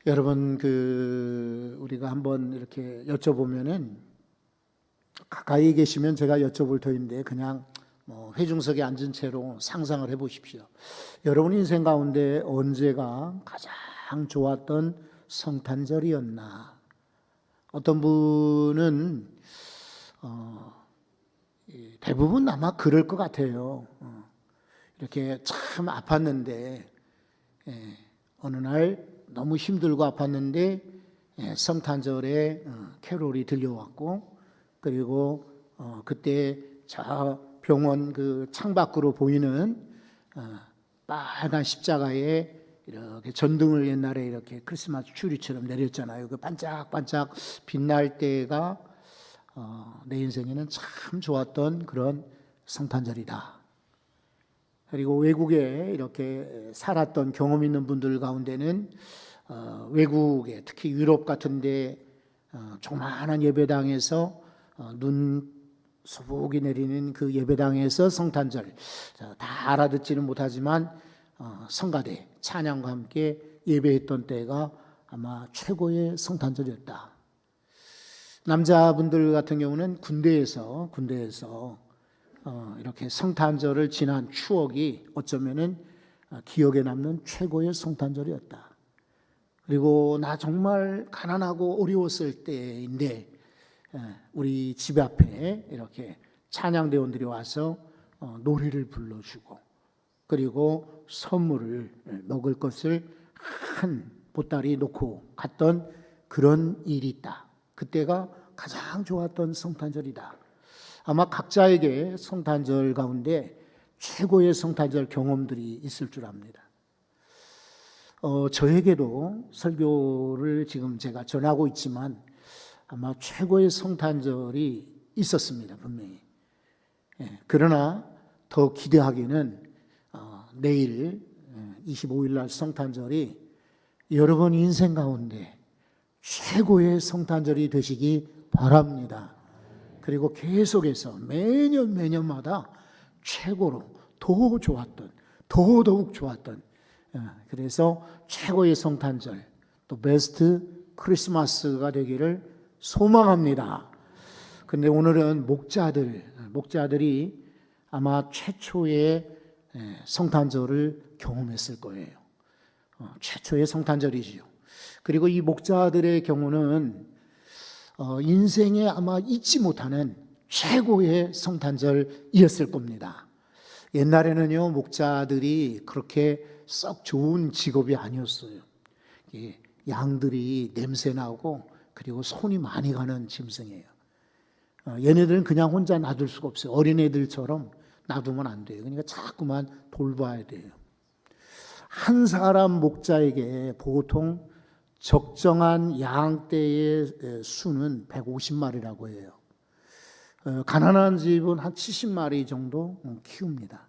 여러분, 우리가 한번 이렇게 여쭤보면은, 가까이 계시면 제가 여쭤볼 터인데, 그냥 회중석에 앉은 채로 상상을 해 보십시오. 여러분 인생 가운데 언제가 가장 좋았던 성탄절이었나? 어떤 분은, 대부분 아마 그럴 것 같아요. 이렇게 참 아팠는데, 어느 날 너무 힘들고 아팠는데 성탄절에 캐롤이 들려왔고, 그리고 그때 저 병원 그 창밖으로 보이는 빨간 십자가에 이렇게 전등을 옛날에 이렇게 크리스마스 추리처럼 내렸잖아요. 그 반짝반짝 빛날 때가 내 인생에는 참 좋았던 그런 성탄절이다. 그리고 외국에 이렇게 살았던 경험 있는 분들 가운데는 외국에 특히 유럽 같은데 조그마한 예배당에서 눈 소복이 내리는 그 예배당에서 성탄절, 다 알아듣지는 못하지만 성가대 찬양과 함께 예배했던 때가 아마 최고의 성탄절이었다. 남자분들 같은 경우는 군대에서 이렇게 성탄절을 지난 추억이 어쩌면은 기억에 남는 최고의 성탄절이었다. 그리고 나 정말 가난하고 어려웠을 때인데 우리 집 앞에 이렇게 찬양대원들이 와서 노래를 불러주고, 그리고 선물을 먹을 것을 한 보따리 놓고 갔던 그런 일이 있다. 그때가 가장 좋았던 성탄절이다. 아마 각자에게 성탄절 가운데 최고의 성탄절 경험들이 있을 줄 압니다. 저에게도 설교를 지금 제가 전하고 있지만 아마 최고의 성탄절이 있었습니다, 분명히. 그러나 더 기대하기는 내일 25일 날 성탄절이 여러분 인생 가운데 최고의 성탄절이 되시기 바랍니다. 그리고 계속해서 매년마다 최고로 더 좋았던, 더더욱 좋았던, 그래서 최고의 성탄절, 또 베스트 크리스마스가 되기를 소망합니다. 근데 오늘은 목자들이 아마 최초의 성탄절을 경험했을 거예요. 최초의 성탄절이지요. 그리고 이 목자들의 경우는 인생에 아마 잊지 못하는 최고의 성탄절이었을 겁니다. 옛날에는요, 목자들이 그렇게 썩 좋은 직업이 아니었어요. 양들이 냄새나고, 그리고 손이 많이 가는 짐승이에요. 얘네들은 그냥 혼자 놔둘 수가 없어요. 어린애들처럼 놔두면 안 돼요. 그러니까 자꾸만 돌봐야 돼요. 한 사람 목자에게 보통 적정한 양떼의 수는 150마리라고 해요. 가난한 집은 한 70마리 정도 키웁니다.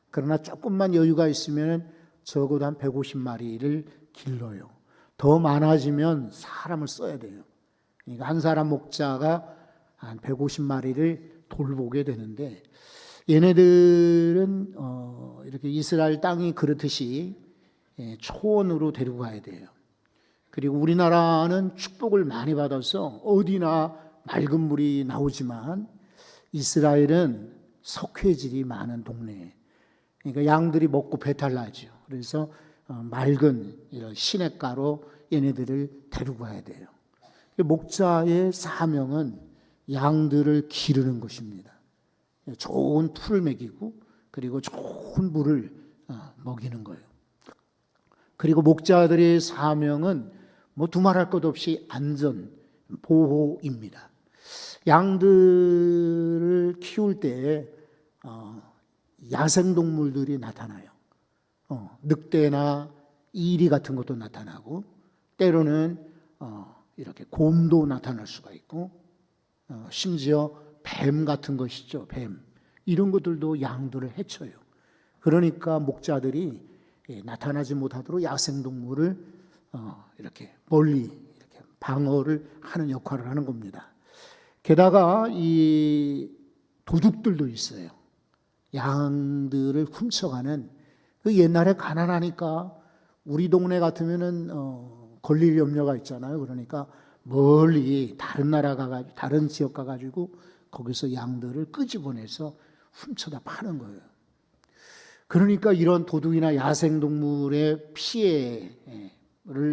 그러나 조금만 여유가 있으면 적어도 한 150마리를 길러요. 더 많아지면 사람을 써야 돼요. 그러니까 한 사람 목자가 한 150마리를 돌보게 되는데, 얘네들은 이렇게 이스라엘 땅이 그렇듯이 초원으로 데리고 가야 돼요. 그리고 우리나라는 축복을 많이 받아서 어디나 맑은 물이 나오지만 이스라엘은 석회질이 많은 동네에, 그러니까 양들이 먹고 배탈 나죠. 그래서 맑은 이런 시냇가로 얘네들을 데리고 가야 돼요. 목자의 사명은 양들을 기르는 것입니다. 좋은 풀을 먹이고, 그리고 좋은 물을 먹이는 거예요. 그리고 목자들의 사명은 두말할 것 없이 안전, 보호입니다. 양들을 키울 때 야생동물들이 나타나요. 늑대나 이리 같은 것도 나타나고, 때로는 이렇게 곰도 나타날 수가 있고, 심지어 뱀 같은 것이죠. 뱀. 이런 것들도 양들을 해쳐요. 그러니까 목자들이 나타나지 못하도록 야생동물을 이렇게 멀리 이렇게 방어를 하는 역할을 하는 겁니다. 게다가 이 도둑들도 있어요. 양들을 훔쳐가는, 그 옛날에 가난하니까 우리 동네 같으면은 걸릴 염려가 있잖아요. 그러니까 멀리 다른 나라 가가지고 다른 지역 가가지고 거기서 양들을 끄집어내서 훔쳐다 파는 거예요. 그러니까 이런 도둑이나 야생동물의 피해를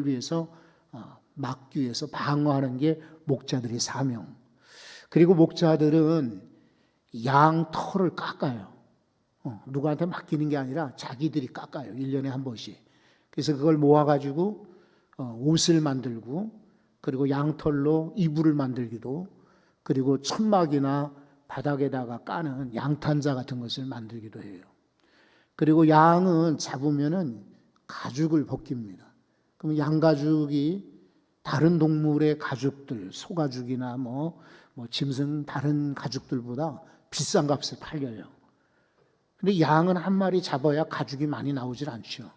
위해서 막기 위해서 방어하는 게 목자들의 사명. 그리고 목자들은 양 털을 깎아요. 누구한테 맡기는 게 아니라 자기들이 깎아요. 1년에 한 번씩. 그래서 그걸 모아가지고 옷을 만들고, 그리고 양털로 이불을 만들기도, 그리고 천막이나 바닥에다가 까는 양탄자 같은 것을 만들기도 해요. 그리고 양은 잡으면은 가죽을 벗깁니다. 그럼 양가죽이 다른 동물의 가죽들, 소가죽이나 짐승 다른 가죽들보다 비싼 값에 팔려요. 근데 양은 한 마리 잡아야 가죽이 많이 나오질 않죠.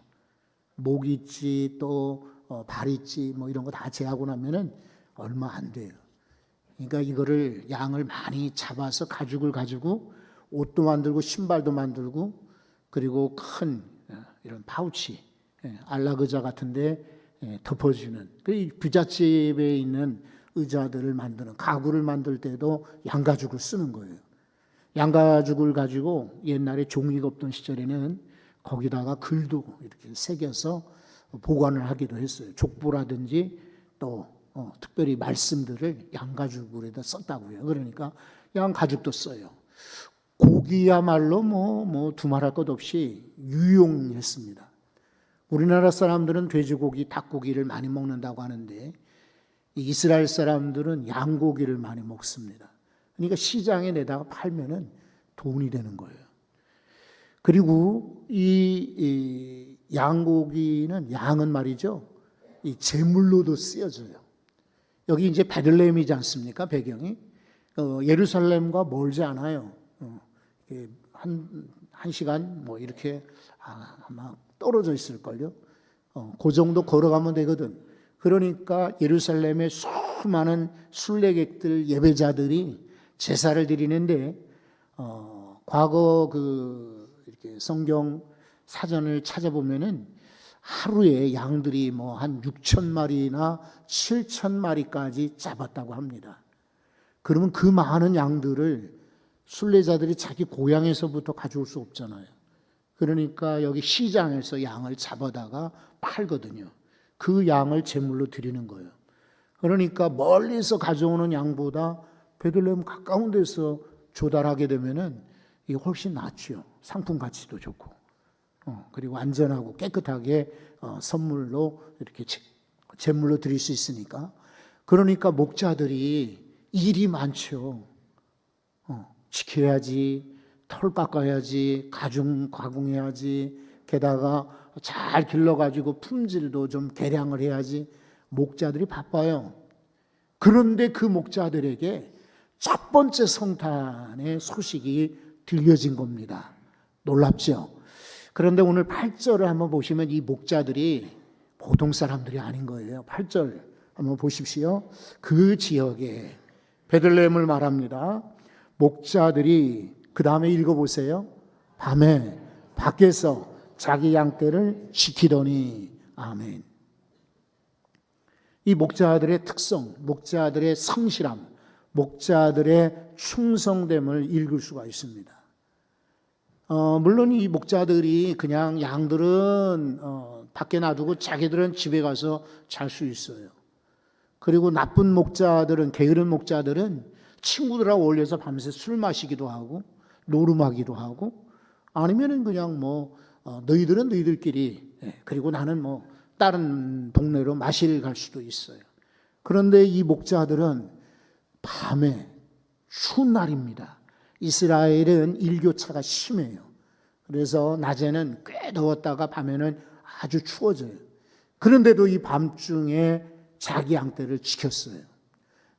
목 있지, 또 발 있지, 이런 거 다 제하고 나면은 얼마 안 돼요. 그러니까 이거를 양을 많이 잡아서 가죽을 가지고 옷도 만들고 신발도 만들고, 그리고 큰 이런 파우치, 안락의자 같은데 덮어주는, 그 부잣집에 있는 의자들을 만드는, 가구를 만들 때도 양가죽을 쓰는 거예요. 양가죽을 가지고 옛날에 종이가 없던 시절에는 거기다가 글도 이렇게 새겨서 보관을 하기도 했어요. 족보라든지 또 특별히 말씀들을 양가죽으로다 썼다고요. 그러니까 양가죽도 써요. 고기야말로 두말할 것 없이 유용했습니다. 우리나라 사람들은 돼지고기, 닭고기를 많이 먹는다고 하는데 이스라엘 사람들은 양고기를 많이 먹습니다. 그러니까 시장에 내다가 팔면은 돈이 되는 거예요. 그리고 이 양고기는, 양은 말이죠, 이 제물로도 쓰여져요. 여기 이제 베들레헴이지 않습니까? 배경이 예루살렘과 멀지 않아요. 한 시간 이렇게 아마 떨어져 있을걸요. 그 정도 걸어가면 되거든. 그러니까 예루살렘에 수많은 순례객들, 예배자들이 제사를 드리는데, 과거 이렇게 성경 사전을 찾아보면은 하루에 양들이 한 6천 마리나 7천 마리까지 잡았다고 합니다. 그러면 그 많은 양들을 순례자들이 자기 고향에서부터 가져올 수 없잖아요. 그러니까 여기 시장에서 양을 잡아다가 팔거든요. 그 양을 제물로 드리는 거예요. 그러니까 멀리서 가져오는 양보다 베들레헴 가까운 데서 조달하게 되면은 이게 훨씬 낫죠. 상품 가치도 좋고, 그리고 안전하고 깨끗하게 선물로 이렇게 제물로 드릴 수 있으니까. 그러니까 목자들이 일이 많죠. 지켜야지, 털 깎아야지, 가공해야지, 게다가 잘 길러가지고 품질도 좀 개량을 해야지. 목자들이 바빠요. 그런데 그 목자들에게 첫 번째 성탄의 소식이 들려진 겁니다. 놀랍죠? 그런데 오늘 8절을 한번 보시면 이 목자들이 보통 사람들이 아닌 거예요. 8절 한번 보십시오. 그 지역에, 베들레헴을 말합니다. 목자들이, 그 다음에 읽어보세요. 밤에 밖에서 자기 양떼를 지키더니. 아멘. 이 목자들의 특성, 목자들의 성실함, 목자들의 충성됨을 읽을 수가 있습니다. 물론 이 목자들이 그냥 양들은 밖에 놔두고 자기들은 집에 가서 잘 수 있어요. 그리고 나쁜 목자들은, 게으른 목자들은 친구들하고 어울려서 밤새 술 마시기도 하고 노름하기도 하고, 아니면은 그냥 너희들은 너희들끼리, 그리고 나는 다른 동네로 마실 갈 수도 있어요. 그런데 이 목자들은 밤에, 추운 날입니다. 이스라엘은 일교차가 심해요. 그래서 낮에는 꽤 더웠다가 밤에는 아주 추워져요. 그런데도 이 밤중에 자기 양떼를 지켰어요.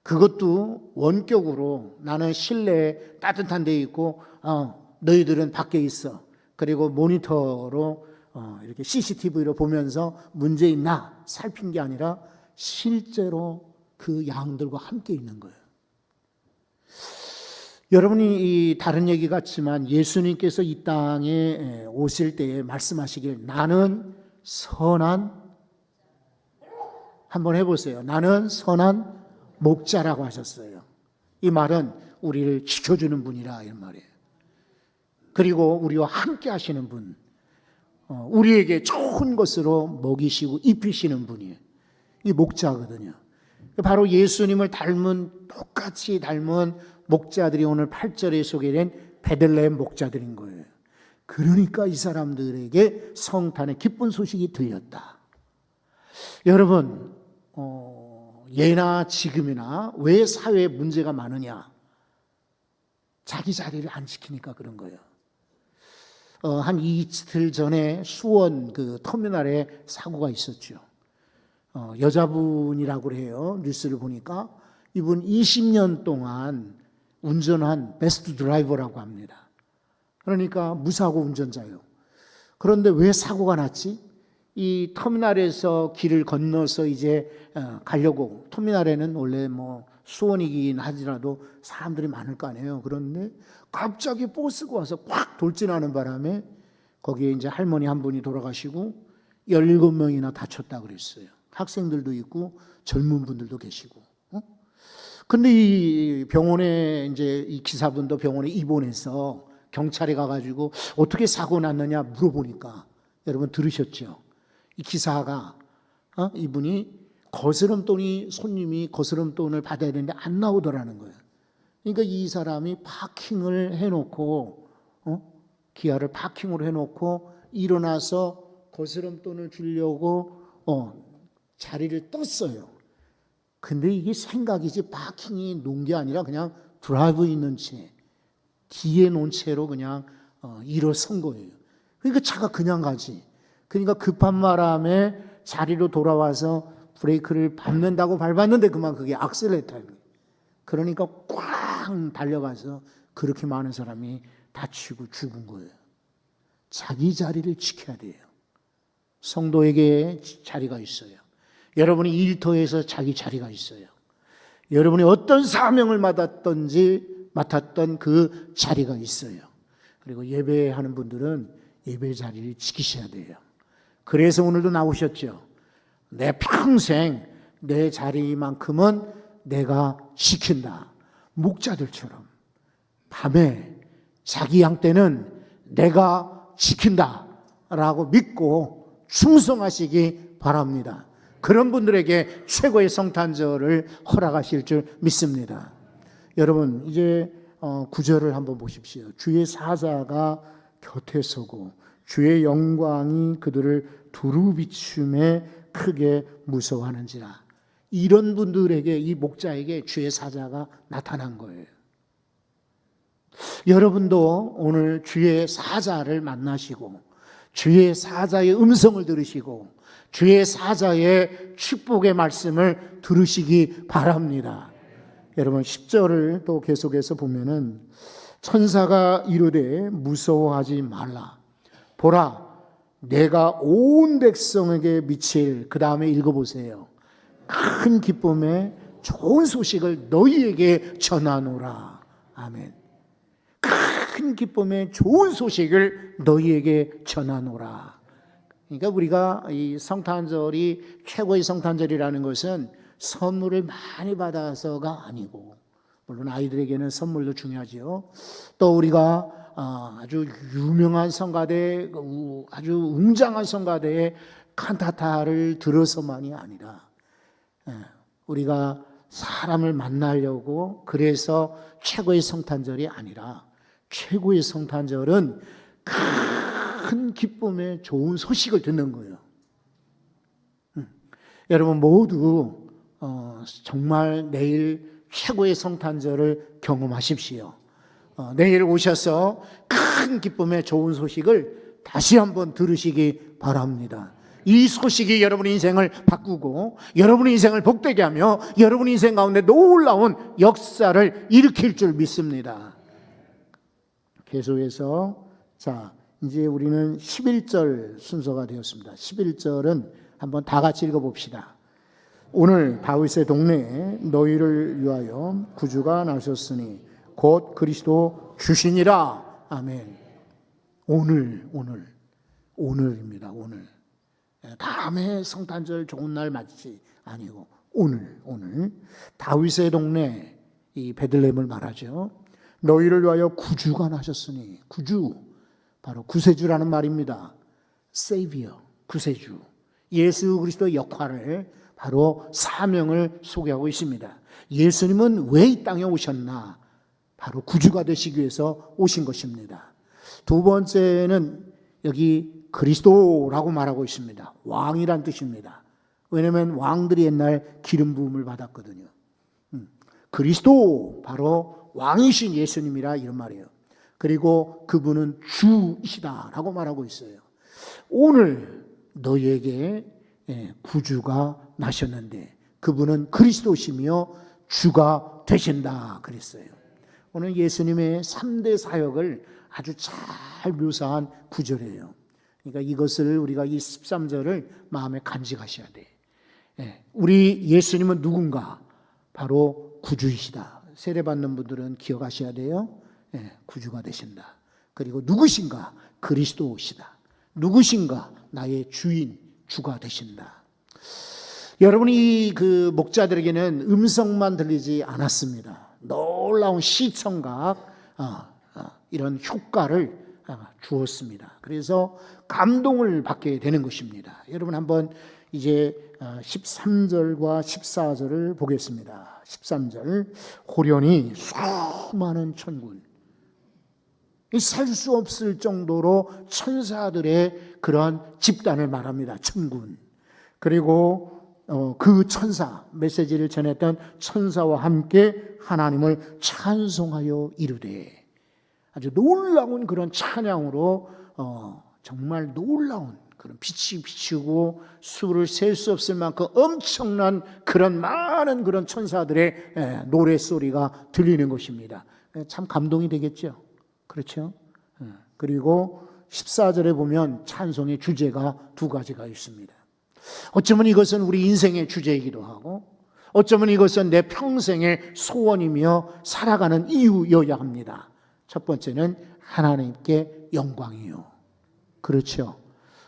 그것도 원격으로, 나는 실내에 따뜻한 데 있고 너희들은 밖에 있어. 그리고 모니터로 이렇게 CCTV로 보면서 문제 있나 살핀 게 아니라 실제로 그 양들과 함께 있는 거예요. 여러분이 다른 얘기 같지만 예수님께서 이 땅에 오실 때에 말씀하시길, 나는 선한 한번 해보세요. 나는 선한 목자라고 하셨어요. 이 말은 우리를 지켜주는 분이라 이런 말이에요. 그리고 우리와 함께 하시는 분, 우리에게 좋은 것으로 먹이시고 입히시는 분이에요. 이 목자거든요. 바로 예수님을 똑같이 닮은 목자들이 오늘 8절에 소개된 베들레헴 목자들인 거예요. 그러니까 이 사람들에게 성탄의 기쁜 소식이 들렸다. 여러분, 예나 지금이나 왜 사회에 문제가 많으냐? 자기 자리를 안 지키니까 그런 거예요. 한 이틀 전에 수원 그 터미널에 사고가 있었죠. 여자분이라고 해요. 뉴스를 보니까 이분 20년 동안 운전한 베스트 드라이버라고 합니다. 그러니까 무사고 운전자예요. 그런데 왜 사고가 났지? 이 터미널에서 길을 건너서 이제 가려고, 터미널에는 원래 뭐 수원이긴 하지라도 사람들이 많을 거 아니에요. 그런데 갑자기 버스가 와서 꽉 돌진하는 바람에 거기에 이제 할머니 한 분이 돌아가시고 17명이나 다쳤다 그랬어요. 학생들도 있고 젊은 분들도 계시고. 근데 이 병원에 이제 이 기사분도 병원에 입원해서 경찰에 가가지고 어떻게 사고 났느냐 물어보니까 여러분 들으셨죠? 이 기사가 이분이 손님이 거스름돈을 받아야 되는데 안 나오더라는 거예요. 그러니까 이 사람이 파킹을 해놓고 기아를 파킹으로 해놓고 일어나서 거스름돈을 주려고 자리를 떴어요. 근데 이게 생각이지 파킹이 놓은 게 아니라 그냥 드라이브 있는 채 뒤에 놓은 채로 그냥 일어선 거예요. 그러니까 차가 그냥 가지. 그러니까 급한 바람에 자리로 돌아와서 브레이크를 밟는다고 밟았는데 그만 그게 악셀레터입니다. 그러니까 꽝 달려가서 그렇게 많은 사람이 다치고 죽은 거예요. 자기 자리를 지켜야 돼요. 성도에게 자리가 있어요. 여러분이 일터에서 자기 자리가 있어요. 여러분이 어떤 사명을 맡았던 그 자리가 있어요. 그리고 예배하는 분들은 예배 자리를 지키셔야 돼요. 그래서 오늘도 나오셨죠. 내 평생 내 자리만큼은 내가 지킨다. 목자들처럼 밤에 자기 양 때는 내가 지킨다 라고 믿고 충성하시기 바랍니다. 그런 분들에게 최고의 성탄절을 허락하실 줄 믿습니다. 여러분 이제 9절을 한번 보십시오. 주의 사자가 곁에 서고 주의 영광이 그들을 두루 비춤에 크게 무서워하는지라. 이런 분들에게, 이 목자에게 주의 사자가 나타난 거예요. 여러분도 오늘 주의 사자를 만나시고 주의 사자의 음성을 들으시고 주의 사자의 축복의 말씀을 들으시기 바랍니다. 여러분 10절을 또 계속해서 보면은 천사가 이르되 무서워하지 말라. 보라 내가 온 백성에게 미칠, 그 다음에 읽어보세요. 큰 기쁨의 좋은 소식을 너희에게 전하노라. 아멘. 큰 기쁨의 좋은 소식을 너희에게 전하노라. 그러니까 우리가 이 성탄절이 최고의 성탄절이라는 것은 선물을 많이 받아서가 아니고, 물론 아이들에게는 선물도 중요하지요. 또 우리가 아주 유명한 성가대, 아주 웅장한 성가대의 칸타타를 들어서만이 아니라 우리가 사람을 만나려고 그래서 최고의 성탄절이 아니라 최고의 성탄절은 큰 기쁨의 좋은 소식을 듣는 거예요. 여러분 모두 정말 내일 최고의 성탄절을 경험하십시오. 내일 오셔서 큰 기쁨의 좋은 소식을 다시 한번 들으시기 바랍니다. 이 소식이 여러분의 인생을 바꾸고 여러분의 인생을 복되게 하며 여러분의 인생 가운데 놀라운 역사를 일으킬 줄 믿습니다. 계속해서 이제 우리는 11절 순서가 되었습니다. 11절은 한번 다 같이 읽어봅시다. 오늘 다윗의 동네에 너희를 위하여 구주가 나셨으니 곧 그리스도 주시니라. 아멘. 오늘입니다. 오늘. 다음에 성탄절 좋은 날 맞지 아니고 오늘 다윗의 동네 이 베들레헴을 말하죠. 너희를 위하여 구주가 나셨으니, 구주 바로 구세주라는 말입니다. Savior, 구세주. 예수 그리스도의 역할을, 바로 사명을 소개하고 있습니다. 예수님은 왜 이 땅에 오셨나? 바로 구주가 되시기 위해서 오신 것입니다. 두 번째는 여기 그리스도라고 말하고 있습니다. 왕이란 뜻입니다. 왜냐하면 왕들이 옛날 기름 부음을 받았거든요. 그리스도, 바로 왕이신 예수님이라 이런 말이에요. 그리고 그분은 주이시다라고 말하고 있어요. 오늘 너희에게 구주가 나셨는데 그분은 그리스도시며 주가 되신다 그랬어요. 오늘 예수님의 3대 사역을 아주 잘 묘사한 구절이에요. 그러니까 이것을 우리가 이 13절을 마음에 간직하셔야 돼. 우리 예수님은 누군가? 바로 구주이시다. 세례받는 분들은 기억하셔야 돼요. 구주가 되신다. 그리고 누구신가? 그리스도시다. 누구신가? 나의 주인, 주가 되신다. 여러분이 그 목자들에게는 음성만 들리지 않았습니다. 놀라운 시청각, 이런 효과를 주었습니다. 그래서 감동을 받게 되는 것입니다. 여러분 한번 이제 13절과 14절을 보겠습니다. 13절, 호련히 수많은 천군, 살 수 없을 정도로 천사들의 그런 집단을 말합니다. 천군. 그리고 그 천사, 메시지를 전했던 천사와 함께 하나님을 찬송하여 이르되, 아주 놀라운 그런 찬양으로 정말 놀라운 그런 빛이 비추고 수를 셀 수 없을 만큼 엄청난 그런 많은 그런 천사들의 노랫소리가 들리는 것입니다. 참 감동이 되겠죠. 그렇죠? 그리고 14절에 보면 찬송의 주제가 두 가지가 있습니다. 어쩌면 이것은 우리 인생의 주제이기도 하고, 어쩌면 이것은 내 평생의 소원이며 살아가는 이유여야 합니다. 첫 번째는 하나님께 영광이요. 그렇죠.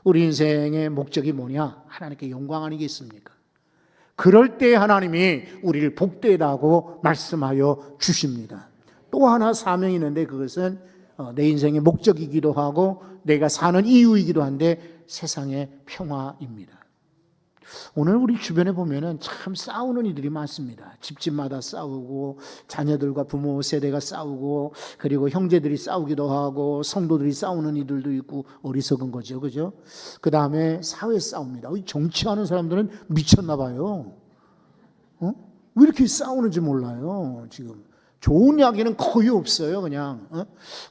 우리 인생의 목적이 뭐냐? 하나님께 영광 아니겠습니까? 그럴 때 하나님이 우리를 복되다고 말씀하여 주십니다. 또 하나 사명이 있는데 그것은 내 인생의 목적이기도 하고 내가 사는 이유이기도 한데 세상의 평화입니다. 오늘 우리 주변에 보면은 참 싸우는 이들이 많습니다. 집집마다 싸우고, 자녀들과 부모 세대가 싸우고, 그리고 형제들이 싸우기도 하고, 성도들이 싸우는 이들도 있고, 어리석은 거죠. 그죠? 그 다음에 사회 싸웁니다. 정치하는 사람들은 미쳤나 봐요. 왜 이렇게 싸우는지 몰라요, 지금. 좋은 이야기는 거의 없어요. 그냥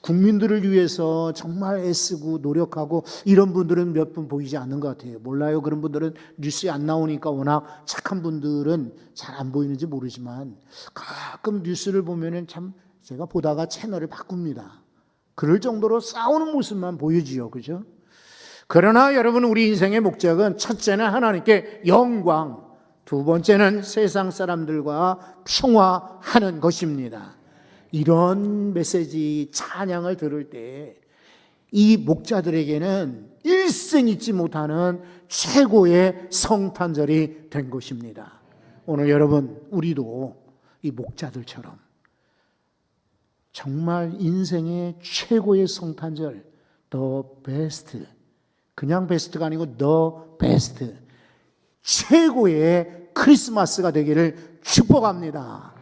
국민들을 위해서 정말 애쓰고 노력하고 이런 분들은 몇 분 보이지 않는 것 같아요. 몰라요. 그런 분들은 뉴스에 안 나오니까 워낙 착한 분들은 잘 안 보이는지 모르지만 가끔 뉴스를 보면은 참 제가 보다가 채널을 바꿉니다. 그럴 정도로 싸우는 모습만 보여지요. 그죠? 그러나 여러분, 우리 인생의 목적은 첫째는 하나님께 영광, 두 번째는 세상 사람들과 평화하는 것입니다. 이런 메시지, 찬양을 들을 때 이 목자들에게는 일생 잊지 못하는 최고의 성탄절이 된 것입니다. 오늘 여러분, 우리도 이 목자들처럼 정말 인생의 최고의 성탄절, the best, 그냥 베스트가 아니고 the best, 최고의 크리스마스가 되기를 축복합니다.